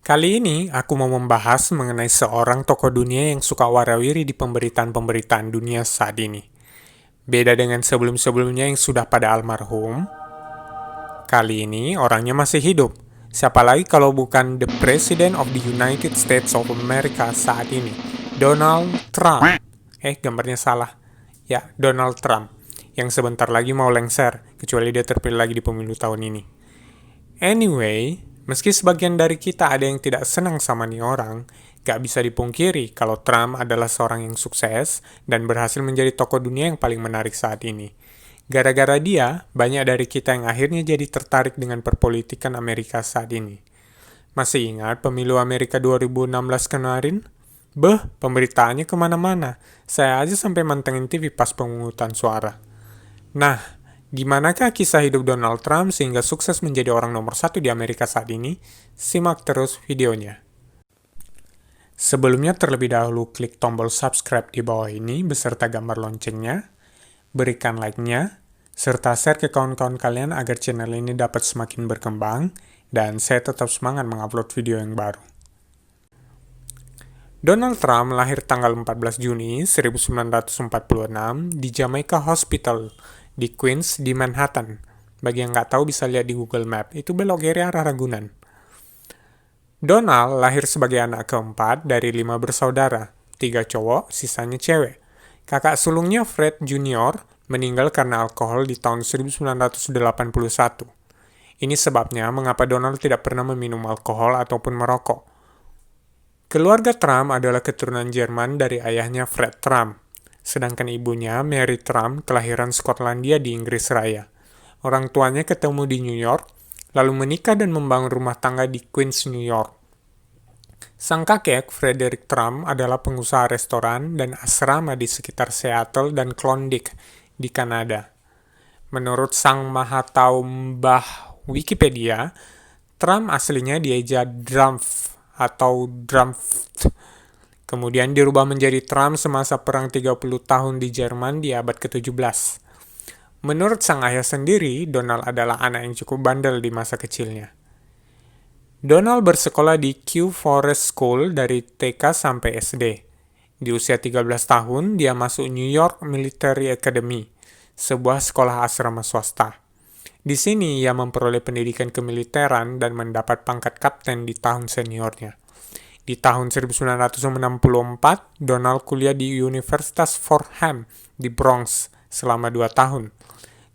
Kali ini aku mau membahas mengenai seorang tokoh dunia yang suka warawiri di pemberitaan-pemberitaan dunia saat ini. Beda dengan sebelum-sebelumnya yang sudah pada almarhum, kali ini orangnya masih hidup. Siapa lagi kalau bukan the President of the United States of America saat ini, Donald Trump. Gambarnya salah. Ya, Donald Trump, yang sebentar lagi mau lengser, kecuali dia terpilih lagi di pemilu tahun ini. Anyway, meski sebagian dari kita ada yang tidak senang sama nih orang, gak bisa dipungkiri kalau Trump adalah seorang yang sukses dan berhasil menjadi tokoh dunia yang paling menarik saat ini. Gara-gara dia, banyak dari kita yang akhirnya jadi tertarik dengan perpolitikan Amerika saat ini. Masih ingat pemilu Amerika 2016 kemarin? Pemberitaannya kemana-mana. Saya aja sampai mantengin TV pas pemungutan suara. Nah, gimanakah kisah hidup Donald Trump sehingga sukses menjadi orang nomor 1 di Amerika saat ini? Simak terus videonya. Sebelumnya terlebih dahulu klik tombol subscribe di bawah ini beserta gambar loncengnya, berikan like-nya, serta share ke kawan-kawan kalian agar channel ini dapat semakin berkembang, dan saya tetap semangat mengupload video yang baru. Donald Trump lahir tanggal 14 Juni 1946 di Jamaica Hospital di Queens di Manhattan. Bagi yang nggak tahu bisa lihat di Google Map, itu belok kiri arah Ragunan. Donald lahir sebagai anak keempat dari 5 bersaudara, 3 cowok, sisanya cewek. Kakak sulungnya Fred Jr. meninggal karena alkohol di tahun 1981. Ini sebabnya mengapa Donald tidak pernah meminum alkohol ataupun merokok. Keluarga Trump adalah keturunan Jerman dari ayahnya Fred Trump. Sedangkan ibunya, Mary Trump, kelahiran Skotlandia di Inggris Raya. Orang tuanya ketemu di New York, lalu menikah dan membangun rumah tangga di Queens, New York. Sang kakek, Frederick Trump, adalah pengusaha restoran dan asrama di sekitar Seattle dan Klondike di Kanada. Menurut sang mahatau Mbah Wikipedia, Trump aslinya dieja Drumpf atau Drumpf. Kemudian dirubah menjadi Trump semasa perang 30 tahun di Jerman di abad ke-17. Menurut sang ayah sendiri, Donald adalah anak yang cukup bandel di masa kecilnya. Donald bersekolah di Kew Forest School dari TK sampai SD. Di usia 13 tahun, dia masuk New York Military Academy, sebuah sekolah asrama swasta. Di sini ia memperoleh pendidikan kemiliteran dan mendapat pangkat kapten di tahun seniornya. Di tahun 1964, Donald kuliah di Universitas Fordham di Bronx selama 2 tahun.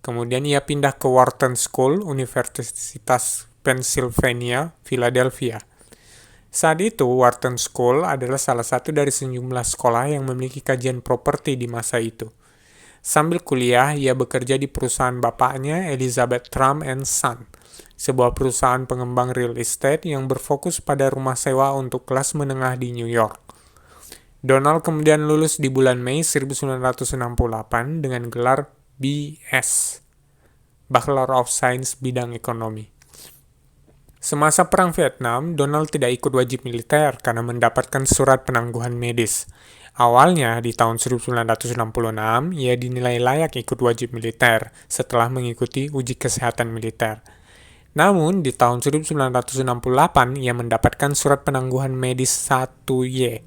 Kemudian ia pindah ke Wharton School, Universitas Pennsylvania, Philadelphia. Saat itu, Wharton School adalah salah satu dari sejumlah sekolah yang memiliki kajian properti di masa itu. Sambil kuliah, ia bekerja di perusahaan bapaknya, Elizabeth Trump and Son, sebuah perusahaan pengembang real estate yang berfokus pada rumah sewa untuk kelas menengah di New York. Donald kemudian lulus di bulan Mei 1968 dengan gelar B.S. Bachelor of Science bidang ekonomi. Semasa Perang Vietnam, Donald tidak ikut wajib militer karena mendapatkan surat penangguhan medis. Awalnya, di tahun 1966, ia dinilai layak ikut wajib militer setelah mengikuti uji kesehatan militer. Namun, di tahun 1968, ia mendapatkan surat penangguhan medis 1Y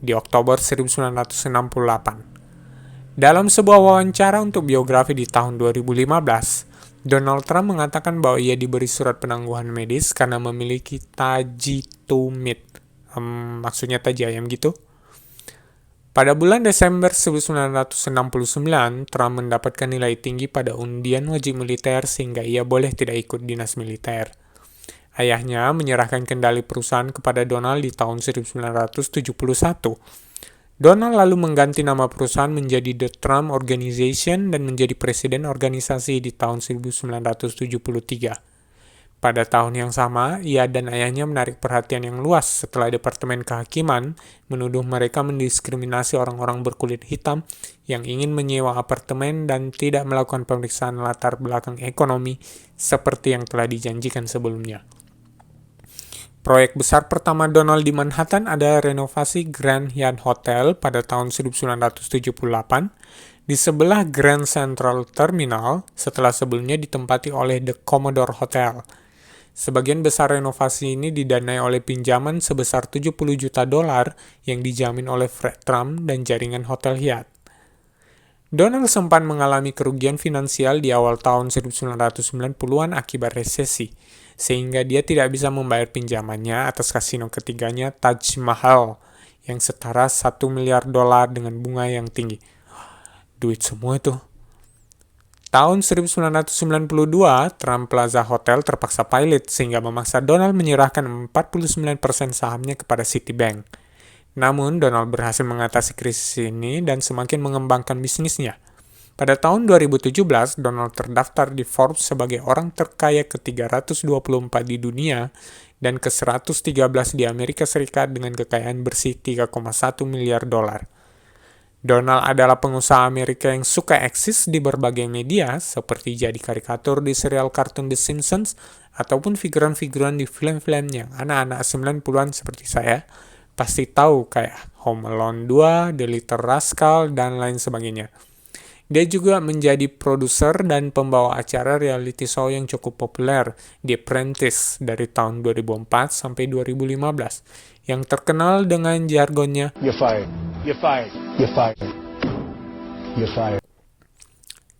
di Oktober 1968. Dalam sebuah wawancara untuk biografi di tahun 2015, Donald Trump mengatakan bahwa ia diberi surat penangguhan medis karena memiliki taji tumit. Maksudnya taji ayam gitu. Pada bulan Desember 1969, Trump mendapatkan nilai tinggi pada undian wajib militer sehingga ia boleh tidak ikut dinas militer. Ayahnya menyerahkan kendali perusahaan kepada Donald di tahun 1971. Donald lalu mengganti nama perusahaan menjadi The Trump Organization dan menjadi presiden organisasi di tahun 1973. Pada tahun yang sama, ia dan ayahnya menarik perhatian yang luas setelah Departemen Kehakiman menuduh mereka mendiskriminasi orang-orang berkulit hitam yang ingin menyewa apartemen dan tidak melakukan pemeriksaan latar belakang ekonomi seperti yang telah dijanjikan sebelumnya. Proyek besar pertama Donald di Manhattan adalah renovasi Grand Hyatt Hotel pada tahun 1978 di sebelah Grand Central Terminal setelah sebelumnya ditempati oleh The Commodore Hotel. Sebagian besar renovasi ini didanai oleh pinjaman sebesar 70 juta dolar yang dijamin oleh Fred Trump dan jaringan hotel Hyatt. Donald sempat mengalami kerugian finansial di awal tahun 1990-an akibat resesi, sehingga dia tidak bisa membayar pinjamannya atas kasino ketiganya Taj Mahal yang setara 1 miliar dolar dengan bunga yang tinggi. Duit semua itu. Tahun 1992, Trump Plaza Hotel terpaksa pilot sehingga memaksa Donald menyerahkan 49% sahamnya kepada Citibank. Namun, Donald berhasil mengatasi krisis ini dan semakin mengembangkan bisnisnya. Pada tahun 2017, Donald terdaftar di Forbes sebagai orang terkaya ke-324 di dunia dan ke-113 di Amerika Serikat dengan kekayaan bersih 3,1 miliar dolar. Donald adalah pengusaha Amerika yang suka eksis di berbagai media, seperti jadi karikatur di serial kartun The Simpsons, ataupun figuran-figuran di film-film yang anak-anak 90-an seperti saya pasti tahu kayak Home Alone 2, The Little Rascal, dan lain sebagainya. Dia juga menjadi produser dan pembawa acara reality show yang cukup populer, The Apprentice, dari tahun 2004 sampai 2015, yang terkenal dengan jargonnya, "You're fired. You're fired. You're fired. You're fired."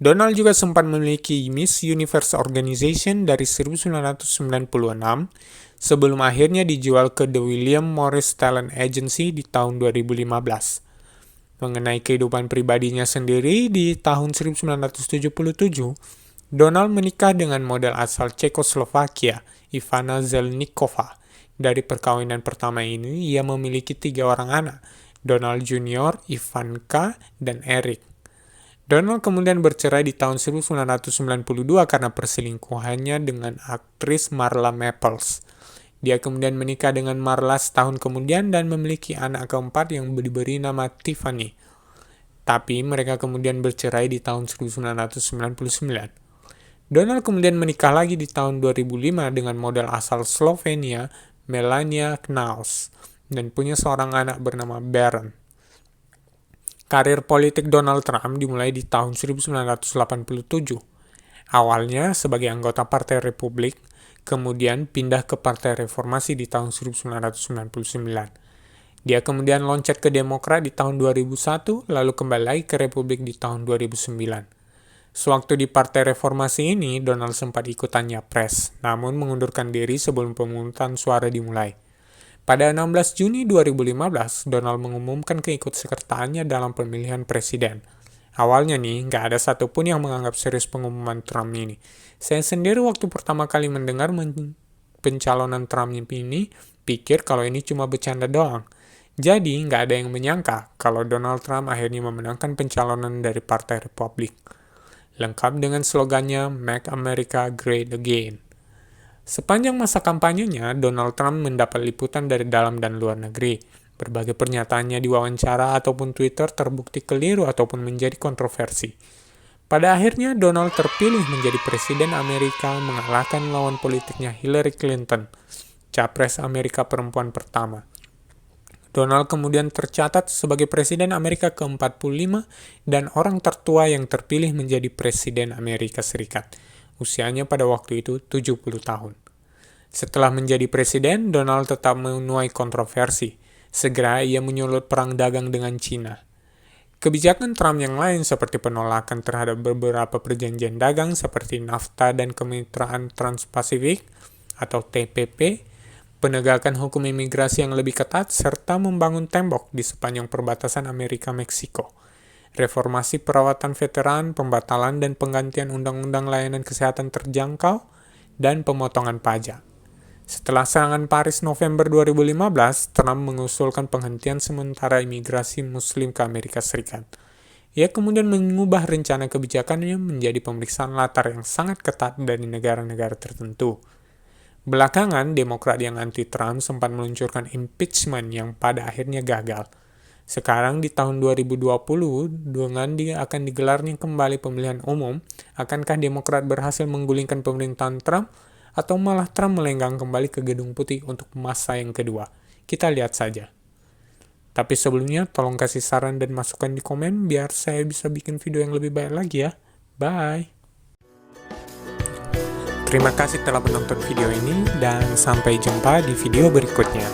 Donald juga sempat memiliki Miss Universe Organization dari 1996, sebelum akhirnya dijual ke The William Morris Talent Agency di tahun 2015. Mengenai kehidupan pribadinya sendiri, di tahun 1977, Donald menikah dengan model asal Cekoslovakia, Ivana Zelníková. Dari perkawinan pertama ini, ia memiliki 3 orang anak, Donald Jr., Ivanka, dan Eric. Donald kemudian bercerai di tahun 1992 karena perselingkuhannya dengan aktris Marla Maples. Dia kemudian menikah dengan Marla setahun kemudian dan memiliki anak keempat yang diberi nama Tiffany. Tapi mereka kemudian bercerai di tahun 1999. Donald kemudian menikah lagi di tahun 2005 dengan model asal Slovenia, Melania Knaus, dan punya seorang anak bernama Baron. Karir politik Donald Trump dimulai di tahun 1987. Awalnya sebagai anggota Partai Republik, kemudian pindah ke Partai Reformasi di tahun 1999. Dia kemudian loncat ke Demokrat di tahun 2001, lalu kembali lagi ke Republik di tahun 2009. Sewaktu di Partai Reformasi ini, Donald sempat ikutan nyapres, namun mengundurkan diri sebelum pemungutan suara dimulai. Pada 16 Juni 2015, Donald mengumumkan keikutsertaannya dalam pemilihan presiden. Awalnya nih, nggak ada satupun yang menganggap serius pengumuman Trump ini. Saya sendiri waktu pertama kali mendengar pencalonan Trump ini, pikir kalau ini cuma bercanda doang. Jadi, nggak ada yang menyangka kalau Donald Trump akhirnya memenangkan pencalonan dari Partai Republik. Lengkap dengan slogannya Make America Great Again. Sepanjang masa kampanyenya, Donald Trump mendapat liputan dari dalam dan luar negeri. Berbagai pernyataannya di wawancara ataupun Twitter terbukti keliru ataupun menjadi kontroversi. Pada akhirnya, Donald terpilih menjadi Presiden Amerika mengalahkan lawan politiknya Hillary Clinton, Capres Amerika perempuan pertama. Donald kemudian tercatat sebagai Presiden Amerika ke-45 dan orang tertua yang terpilih menjadi Presiden Amerika Serikat. Usianya pada waktu itu 70 tahun. Setelah menjadi presiden, Donald tetap menuai kontroversi. Segera ia menyulut perang dagang dengan Cina. Kebijakan Trump yang lain seperti penolakan terhadap beberapa perjanjian dagang seperti NAFTA dan Kemitraan Trans-Pasifik atau TPP, penegakan hukum imigrasi yang lebih ketat, serta membangun tembok di sepanjang perbatasan Amerika-Meksiko. Reformasi perawatan veteran, pembatalan dan penggantian undang-undang layanan kesehatan terjangkau, dan pemotongan pajak. Setelah serangan Paris November 2015, Trump mengusulkan penghentian sementara imigrasi Muslim ke Amerika Serikat. Ia kemudian mengubah rencana kebijakannya menjadi pemeriksaan latar yang sangat ketat dari negara-negara tertentu. Belakangan, Demokrat yang anti-Trump sempat meluncurkan impeachment yang pada akhirnya gagal. Sekarang di tahun 2020, dengan akan digelarnya kembali pemilihan umum, akankah Demokrat berhasil menggulingkan pemerintahan Trump, atau malah Trump melenggang kembali ke Gedung Putih untuk masa yang kedua? Kita lihat saja. Tapi sebelumnya, tolong kasih saran dan masukan di komen biar saya bisa bikin video yang lebih baik lagi ya. Bye! Terima kasih telah menonton video ini dan sampai jumpa di video berikutnya.